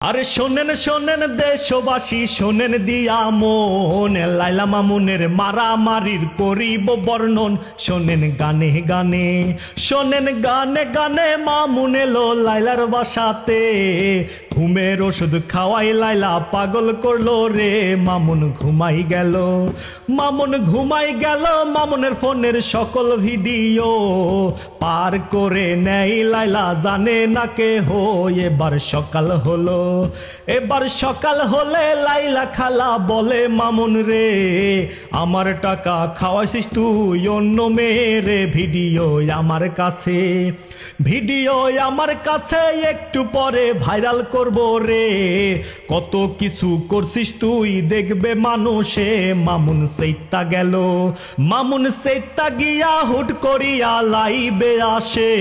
আরে শোনেন শোনেন দেশবাসী শোনেন দিয়া মন লাইলা মামুনের মারামারির করিব বর্ণন। শোনেন গানে গানে শোনেন গানে গানে মামুন এলো লাইলার বাসাতে, ঘুমের ওষুধ খাওয়াই লাইলা পাগল করলো রে। মামুন ঘুমাই গেল মামুন ঘুমাই গেল, মামুনের ফোনের সকল ভিডিও পার করে নেই লাইলা, জানে না কে হো। এবার সকাল হলো এবার সকাল হলে লাইলা খালা বলে মামুন রে, আমার টাকা খাওয়াইছিস তুই অন্য মেয়েরে। ভিডিও আমার কাছে একটু পরে ভাইরাল করব রে, কত কিছু করছিস তুই দেখবে মানুষে। মামুন সেইতা গেল মামুন সেইতা গিয়া হুট করিয়া লাইবে আসে,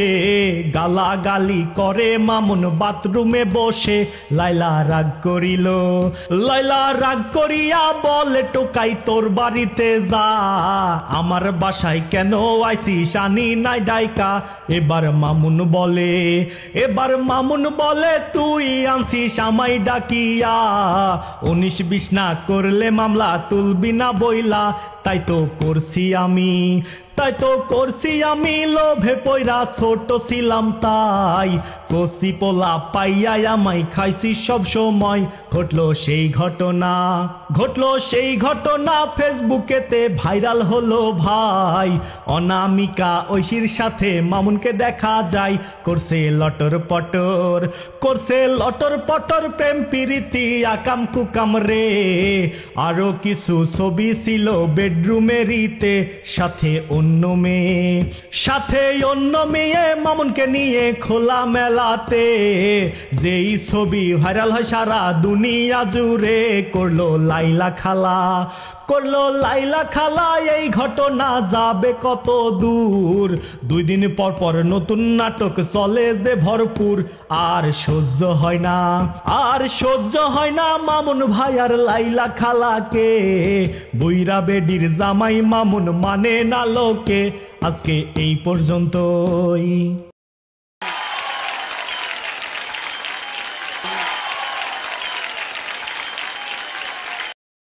গালাগালি করে মামুন বাথরুমে বসে। লাইলা রাগ করিয়া বলে টোকাই তোর বাড়িতে যা, আমার বাসায় কেন আইছিস আনি নাই ডাইকা। এবার মামুন বলে তুই আনছিস আমায় ডাকিয়া, 19-20 না করলে মামলা তুলবি না বইলা। তাই তো করছি আমি লোভে পয়রা ছোট ছিলাম তাই, কচি পোলা পাইয়াই আমায় খাইছি সব সময়। ঘটলো সেই ঘটনা ফেসবুকেতে ভাইরাল হলো ভাই, অনামিকা ঐশীর সাথে মামুনকে দেখা যায়। করছে লটর পটর প্রেম প্রীতি আকাম কুকাম রে, আরো কিছু ছবি ছিল বেডরুমেরিতে, সাথে অন্য মেয়ে মামুনকে নিয়ে খোলা মেলাতে। যেই ছবি ভাইরাল হয় সারা দুনিয়া জুড়ে, করলো লাইলা খালা এই ঘটনা যাবে কত দূর। 2 দিন পর নতুন নাটক চলে যে ভরপুর, আর সহ্য হয় না মামুন ভাই আর লাইলা খালাকে। বুইরা বেডির জামাই মামুন মানে না লোকে। আজকে এই পর্যন্তই।